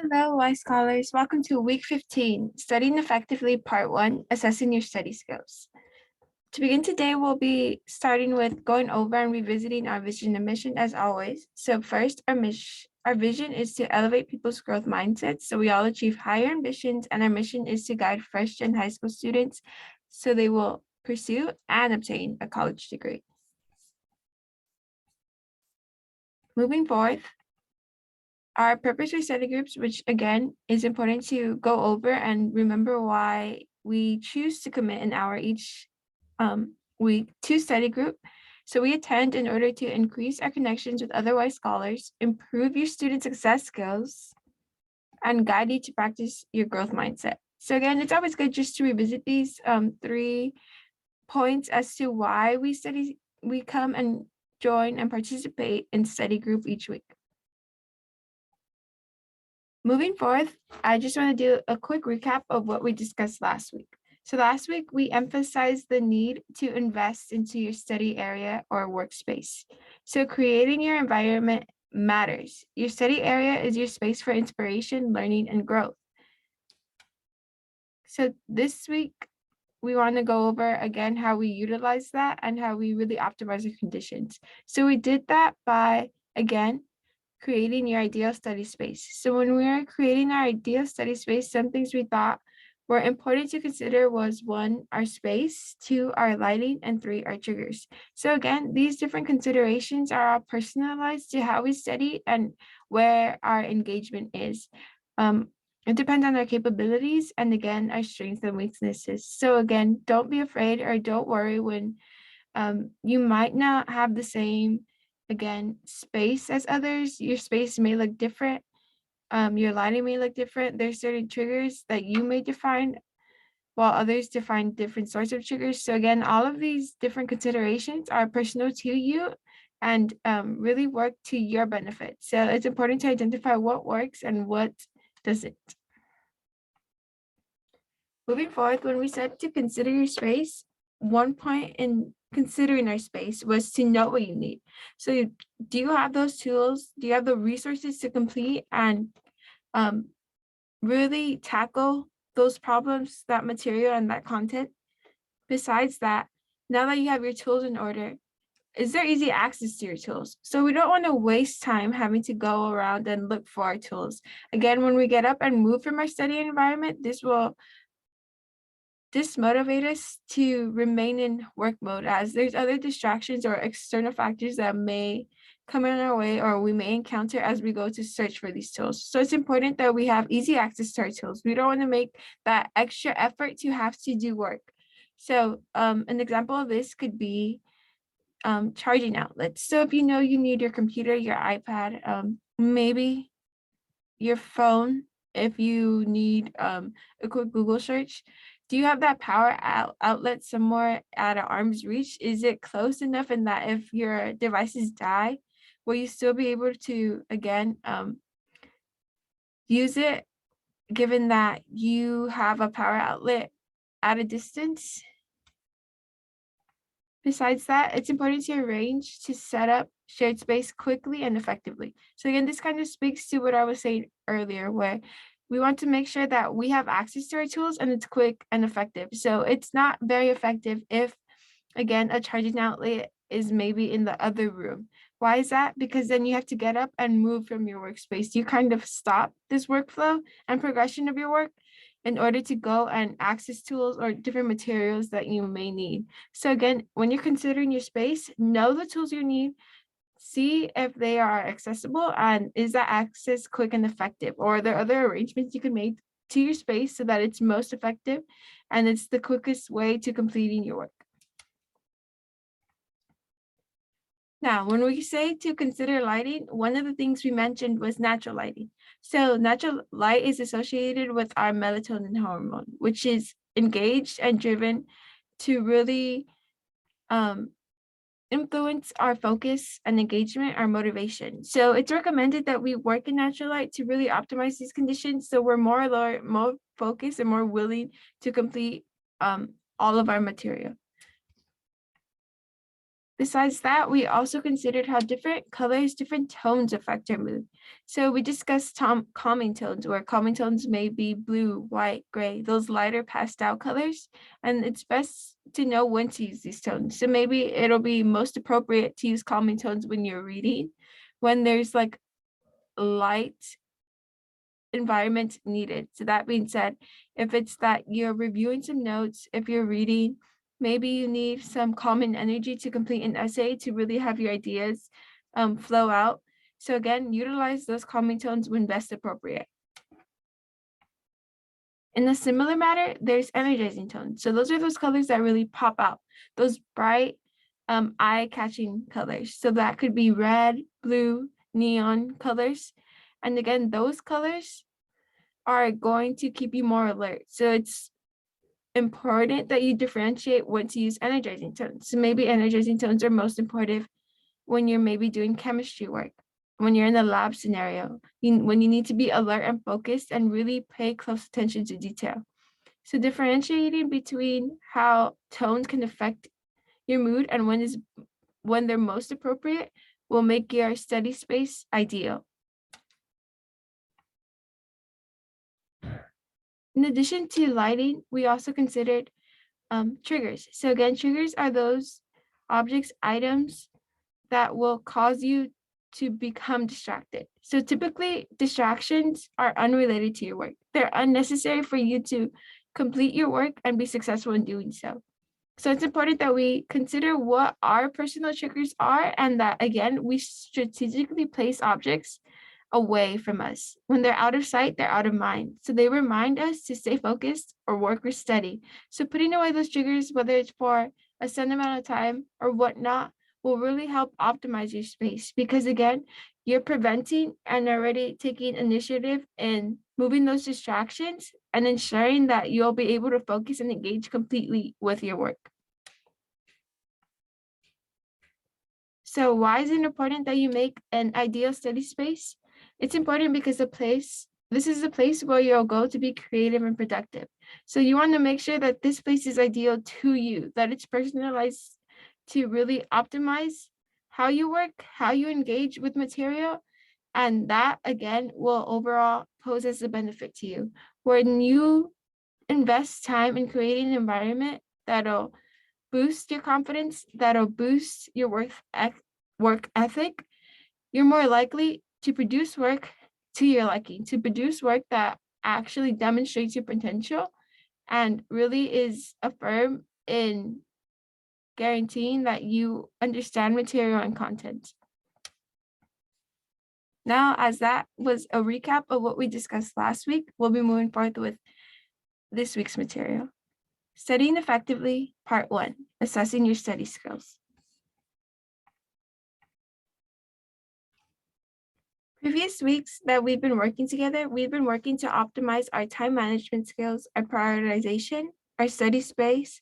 Hello, Y Scholars. Welcome to week 15, Studying Effectively, Part 1, Assessing Your Study Skills. To begin today, we'll be starting with going over and revisiting our vision and mission as always. So first, our vision is to elevate people's growth mindsets so we all achieve higher ambitions, and our mission is to guide first-gen high school students so they will pursue and obtain a college degree. Moving forward, our purpose for study groups, which again is important to go over and remember why we choose to commit an hour each week to study group. So we attend in order to increase our connections with other Y Scholars, improve your student success skills, and guide you to practice your growth mindset. So again, it's always good just to revisit these 3 points as to why we come and join and participate in study group each week. Moving forth, I just want to do a quick recap of what we discussed last week. So last week, we emphasized the need to invest into your study area or workspace. So creating your environment matters. Your study area is your space for inspiration, learning, and growth. So this week, we want to go over again how we utilize that and how we really optimize our conditions. So we did that by, again, creating your ideal study space. So when we were creating our ideal study space, some things we thought were important to consider was 1, our space, 2, our lighting, and 3, our triggers. So again, these different considerations are all personalized to how we study and where our engagement is. It depends on our capabilities and again, our strengths and weaknesses. So again, don't be afraid or don't worry when you might not have the same space as others. Your space may look different. Your lighting may look different. There's certain triggers that you may define while others define different sorts of triggers. So again, all of these different considerations are personal to you and really work to your benefit. So it's important to identify what works and what doesn't. Moving forward, when we said to consider your space, 1 point in considering our space was to know what you need. So do you have those tools? Do you have the resources to complete and really tackle those problems, that material and that content? Besides that, now that you have your tools in order, is there easy access to your tools? So we don't want to waste time having to go around and look for our tools. Again, when we get up and move from our study environment, this will motivate us to remain in work mode as there's other distractions or external factors that may come in our way or we may encounter as we go to search for these tools. So it's important that we have easy access to our tools. We don't want to make that extra effort to have to do work. So an example of this could be charging outlets. So if you know you need your computer, your iPad, maybe your phone, if you need a quick Google search, do you have that power outlet somewhere at an arm's reach? Is it close enough in that if your devices die, will you still be able to, again, use it given that you have a power outlet at a distance? Besides that, it's important to arrange to set up shared space quickly and effectively. So again, this kind of speaks to what I was saying earlier, where we want to make sure that we have access to our tools and it's quick and effective. So it's not very effective if, again, a charging outlet is maybe in the other room. Why is that? Because then you have to get up and move from your workspace. You kind of stop this workflow and progression of your work in order to go and access tools or different materials that you may need. So again, when you're considering your space, know the tools you need, see if they are accessible and is that access quick and effective, or are there other arrangements you can make to your space so that it's most effective and it's the quickest way to completing your work. Now, when we say to consider lighting, one of the things we mentioned was natural lighting. So natural light is associated with our melatonin hormone, which is engaged and driven to really influence our focus and engagement, our motivation. So it's recommended that we work in natural light to really optimize these conditions so we're more focused and more willing to complete all of our material. Besides that, we also considered how different colors, different tones affect our mood. So we discussed calming tones, where calming tones may be blue, white, gray, those lighter pastel colors. And it's best to know when to use these tones. So maybe it'll be most appropriate to use calming tones when you're reading, when there's like light environment needed. So that being said, if it's that you're reviewing some notes, if you're reading, maybe you need some calming energy to complete an essay to really have your ideas flow out. So again, utilize those calming tones when best appropriate. In a similar matter, there's energizing tones. So those are those colors that really pop out, those bright, eye-catching colors. So that could be red, blue, neon colors. And again, those colors are going to keep you more alert. So it's important that you differentiate when to use energizing tones. So maybe energizing tones are most important when you're maybe doing chemistry work, when you're in a lab scenario, when you need to be alert and focused and really pay close attention to detail. So differentiating between how tones can affect your mood and when they're most appropriate will make your study space ideal. In addition to lighting, we also considered triggers. So again, triggers are those objects, items that will cause you to become distracted. So typically distractions are unrelated to your work. They're unnecessary for you to complete your work and be successful in doing so. So it's important that we consider what our personal triggers are and that again, we strategically place objects away from us. When they're out of sight, they're out of mind. So they remind us to stay focused or work or study. So putting away those triggers, whether it's for a set amount of time or whatnot, will really help optimize your space because again, you're preventing and already taking initiative in moving those distractions and ensuring that you'll be able to focus and engage completely with your work. So why is it important that you make an ideal study space? It's important because this is the place where you'll go to be creative and productive. So you want to make sure that this place is ideal to you, that it's personalized to really optimize how you work, how you engage with material. And that again will overall pose as a benefit to you. When you invest time in creating an environment that'll boost your confidence, that'll boost your work ethic, you're more likely to produce work to your liking, to produce work that actually demonstrates your potential and really is affirmed in guaranteeing that you understand material and content. Now, as that was a recap of what we discussed last week, we'll be moving forward with this week's material. Studying Effectively, Part 1, Assessing Your Study Skills. Previous weeks that we've been working together, we've been working to optimize our time management skills, our prioritization, our study space.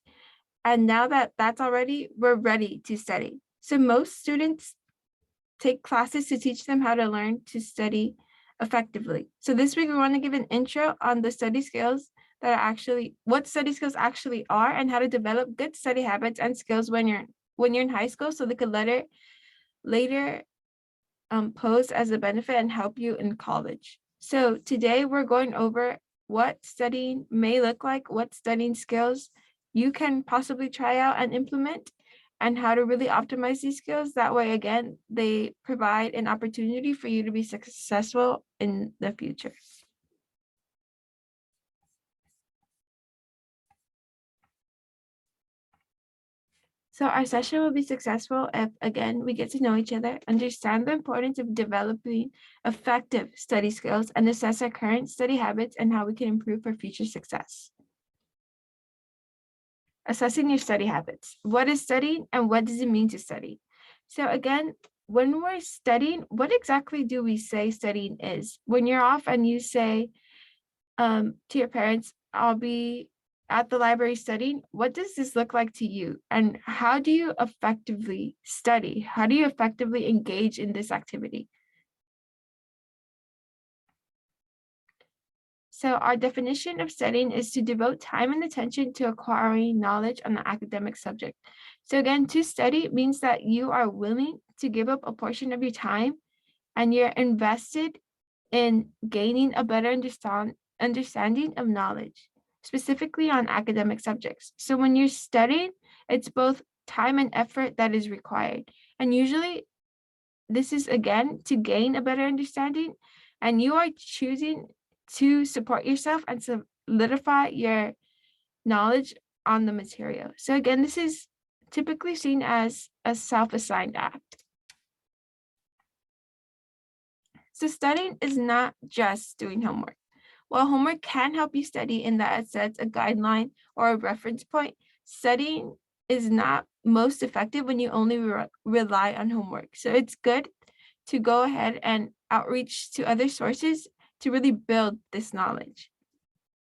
And now that that's already, we're ready to study. So most students take classes to teach them how to learn to study effectively. So this week we want to give an intro on the study skills that are actually, what study skills actually are and how to develop good study habits and skills when you're in high school so they could later pose as a benefit and help you in college. So today we're going over what studying may look like, what studying skills you can possibly try out and implement, and how to really optimize these skills. That way, again, they provide an opportunity for you to be successful in the future. So our session will be successful if, again, we get to know each other, understand the importance of developing effective study skills, and assess our current study habits and how we can improve for future success. Assessing your study habits. What is studying and what does it mean to study? So again, when we're studying, what exactly do we say studying is? When you're off and you say to your parents, I'll be at the library studying, what does this look like to you? And how do you effectively study? How do you effectively engage in this activity? So our definition of studying is to devote time and attention to acquiring knowledge on the academic subject. So again, to study means that you are willing to give up a portion of your time and you're invested in gaining a better understanding of knowledge, specifically on academic subjects. So when you're studying, it's both time and effort that is required. And usually this is again to gain a better understanding, and you are choosing to support yourself and solidify your knowledge on the material. So again, this is typically seen as a self-assigned act. So studying is not just doing homework. While homework can help you study in that it sets a guideline or a reference point, studying is not most effective when you only rely on homework. So it's good to go ahead and outreach to other sources to really build this knowledge.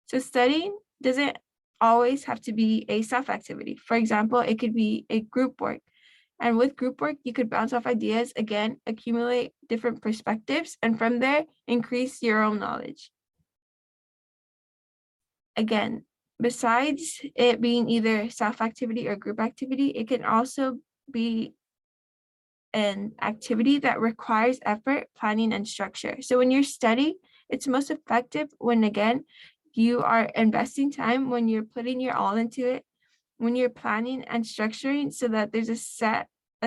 So studying doesn't always have to be a self-activity. For example, it could be a group work. And with group work, you could bounce off ideas, again, accumulate different perspectives, and from there, increase your own knowledge. Again, besides it being either self-activity or group activity, it can also be an activity that requires effort, planning, and structure. So when you study, it's most effective when, again, you are investing time, when you're putting your all into it, when you're planning and structuring so that there's a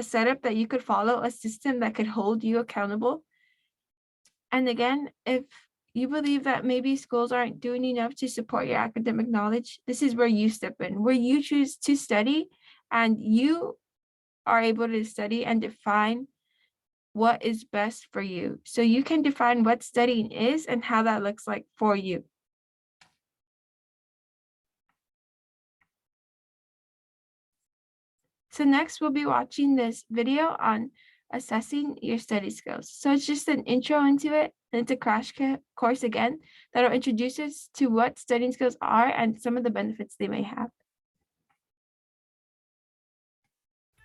setup that you could follow, a system that could hold you accountable. And again, if you believe that maybe schools aren't doing enough to support your academic knowledge, this is where you step in, where you choose to study and you are able to study and define what is best for you. So you can define what studying is and how that looks like for you. So next we'll be watching this video on assessing your study skills. So it's just an intro into it, and it's a crash course again that'll introduce us to what studying skills are and some of the benefits they may have.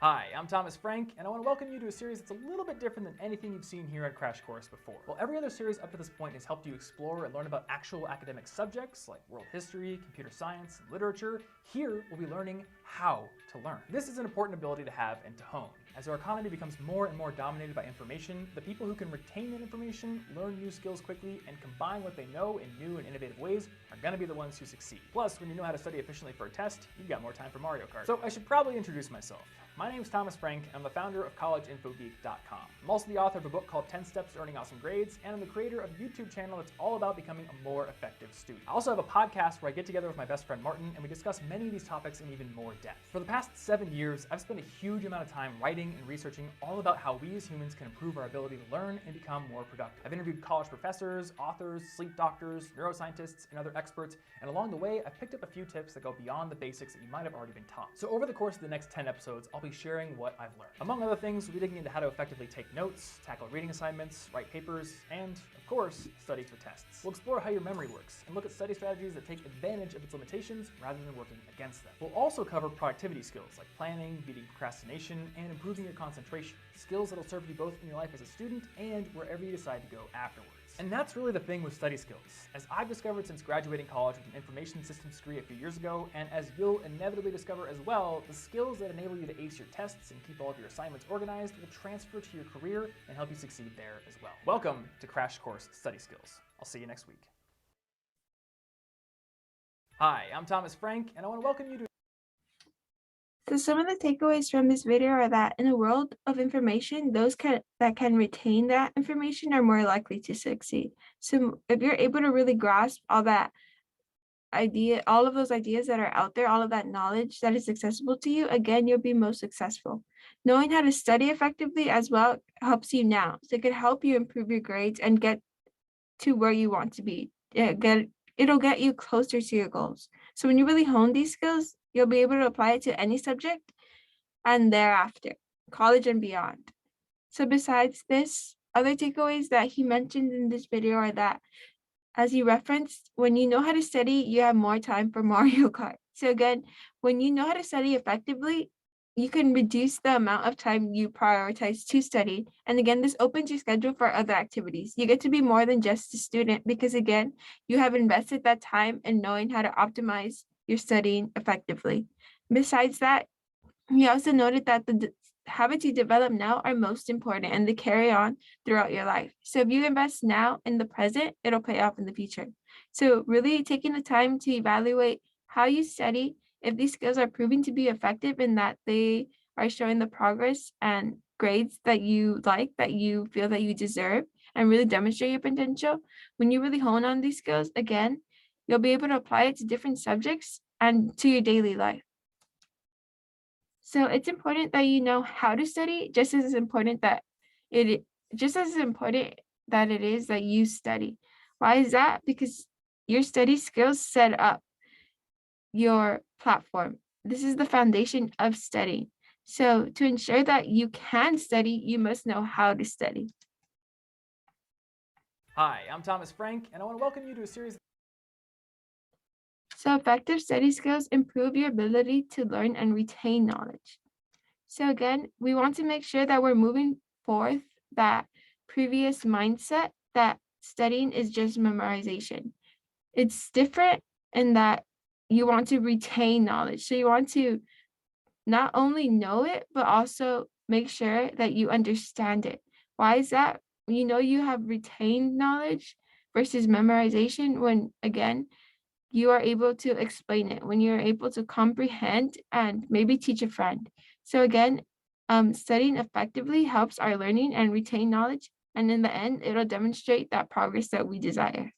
Hi, I'm Thomas Frank, and I want to welcome you to a series that's a little bit different than anything you've seen here at Crash Course before. While every other series up to this point has helped you explore and learn about actual academic subjects like world history, computer science, and literature, here we'll be learning how to learn. This is an important ability to have and to hone. As our economy becomes more and more dominated by information, the people who can retain that information, learn new skills quickly, and combine what they know in new and innovative ways are going to be the ones who succeed. Plus, when you know how to study efficiently for a test, you've got more time for Mario Kart. So I should probably introduce myself. My name is Thomas Frank, and I'm the founder of CollegeInfoGeek.com. I'm also the author of a book called 10 Steps to Earning Awesome Grades, and I'm the creator of a YouTube channel that's all about becoming a more effective student. I also have a podcast where I get together with my best friend Martin, and we discuss many of these topics in even more depth. For the past 7 years, I've spent a huge amount of time writing and researching all about how we as humans can improve our ability to learn and become more productive. I've interviewed college professors, authors, sleep doctors, neuroscientists, and other experts, and along the way, I've picked up a few tips that go beyond the basics that you might have already been taught. So over the course of the next 10 episodes, I'll be sharing what I've learned. Among other things, we'll be digging into how to effectively take notes, tackle reading assignments, write papers, and, of course, study for tests. We'll explore how your memory works and look at study strategies that take advantage of its limitations rather than working against them. We'll also cover productivity skills like planning, beating procrastination, and improving your concentration, skills that'll serve you both in your life as a student and wherever you decide to go afterwards. And that's really the thing with study skills. As I've discovered since graduating college with an information systems degree a few years ago, and as you'll inevitably discover as well, the skills that enable you to ace your tests and keep all of your assignments organized will transfer to your career and help you succeed there as well. Welcome to Crash Course Study Skills. I'll see you next week. Hi, I'm Thomas Frank, and I want to welcome you to So some of the takeaways from this video are that in a world of information, those that can retain that information are more likely to succeed. So if you're able to really grasp all that all of those ideas that are out there, all of that knowledge that is accessible to you, again, you'll be most successful. Knowing how to study effectively as well helps you now. So it could help you improve your grades and get to where you want to be. It'll get you closer to your goals. So when you really hone these skills, you'll be able to apply it to any subject and thereafter, college and beyond. So besides this, other takeaways that he mentioned in this video are that, as he referenced, when you know how to study, you have more time for Mario Kart. So again, when you know how to study effectively, you can reduce the amount of time you prioritize to study. And again, this opens your schedule for other activities. You get to be more than just a student because again, you have invested that time in knowing how to optimize your studying effectively. Besides that, he also noted that the habits you develop now are most important and they carry on throughout your life. So if you invest now in the present, it'll pay off in the future. So really taking the time to evaluate how you study, if these skills are proving to be effective and that they are showing the progress and grades that you like, that you feel that you deserve, and really demonstrate your potential. When you really hone on these skills, again, you'll be able to apply it to different subjects and to your daily life. So it's important that you know how to study, it just as important that it is that you study. Why is that? Because your study skills set up your platform. This is the foundation of studying. So to ensure that you can study, you must know how to study. Hi, I'm Thomas Frank, and I want to welcome you to a series. So effective study skills improve your ability to learn and retain knowledge. So again, we want to make sure that we're moving forth that previous mindset that studying is just memorization. It's different in that you want to retain knowledge. So you want to not only know it, but also make sure that you understand it. Why is that? You know you have retained knowledge versus memorization when, again, you are able to explain it, when you're able to comprehend and maybe teach a friend. So again, studying effectively helps our learning and retain knowledge. And in the end, it'll demonstrate that progress that we desire.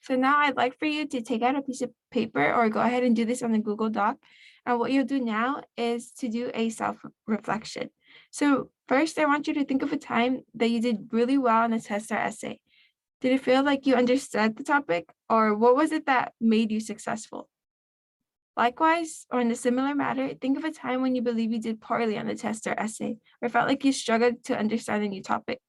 So now I'd like for you to take out a piece of paper or go ahead and do this on the Google Doc. And what you'll do now is to do a self-reflection. So first, I want you to think of a time that you did really well on a test or essay. Did it feel like you understood the topic, or what was it that made you successful? Likewise, or in a similar matter, think of a time when you believe you did poorly on the test or essay, or felt like you struggled to understand a new topic.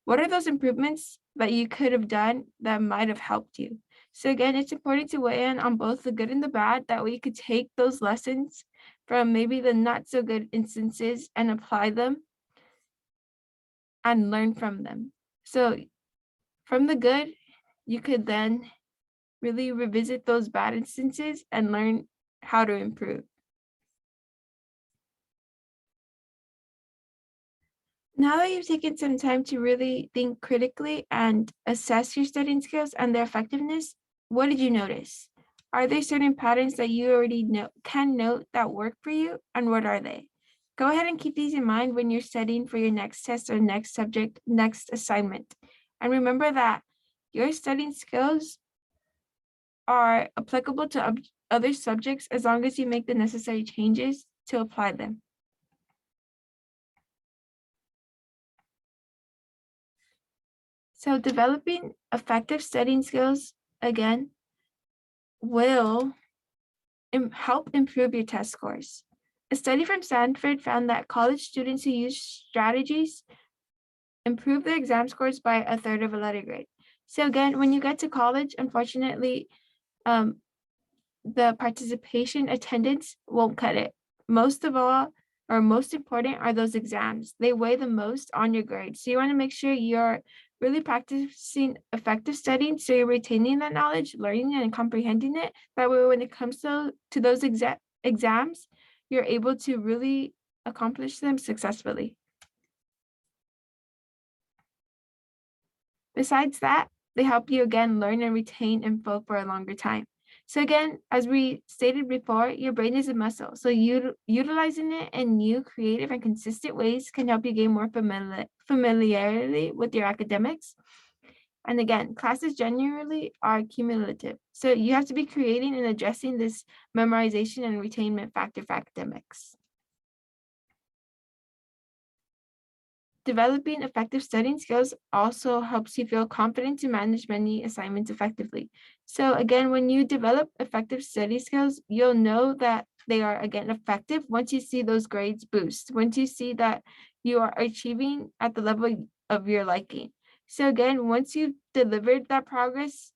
What are those improvements that you could have done that might have helped you? So again, it's important to weigh in on both the good and the bad. That way you could take those lessons from maybe the not so good instances and apply them and learn from them. So from the good, you could then really revisit those bad instances and learn how to improve. Now that you've taken some time to really think critically and assess your studying skills and their effectiveness, what did you notice? Are there certain patterns that you already can note that work for you, and what are they? Go ahead and keep these in mind when you're studying for your next test or next subject, next assignment. And remember that your studying skills are applicable to other subjects as long as you make the necessary changes to apply them. So developing effective studying skills, again, will help improve your test scores. A study from Stanford found that college students who use strategies improve their exam scores by a third of a letter grade. So again, when you get to college, unfortunately, the participation attendance won't cut it. Most of all, or most important, are those exams. They weigh the most on your grades. So you want to make sure you're really practicing effective studying so you're retaining that knowledge, learning and comprehending it. That way when it comes to those exams, you're able to really accomplish them successfully. Besides that, they help you again learn and retain info for a longer time. So again, as we stated before, your brain is a muscle. So utilizing it in new, creative, and consistent ways can help you gain more familiarity with your academics. And again, classes generally are cumulative. So you have to be creating and addressing this memorization and retainment factor for academics. Developing effective studying skills also helps you feel confident to manage many assignments effectively. So again, when you develop effective study skills, you'll know that they are, again, effective once you see those grades boost, once you see that you are achieving at the level of your liking. So again, once you've delivered that progress,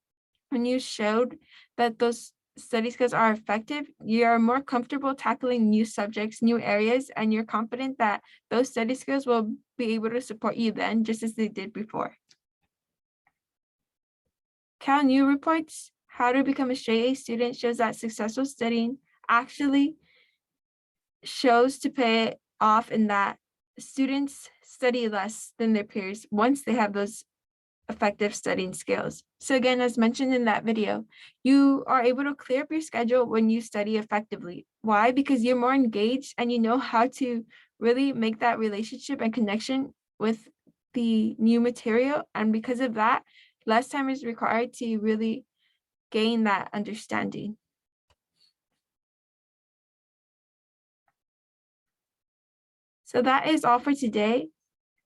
when you showed that those study skills are effective, you're more comfortable tackling new subjects, new areas, and you're confident that those study skills will be able to support you then, just as they did before. Cal New reports how to become a straight A student shows that successful studying actually shows to pay off in that students study less than their peers once they have those effective studying skills. So again, as mentioned in that video, you are able to clear up your schedule when you study effectively. Why? Because you're more engaged and you know how to really make that relationship and connection with the new material. And because of that, less time is required to really gain that understanding. So that is all for today,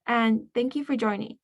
and thank you for joining.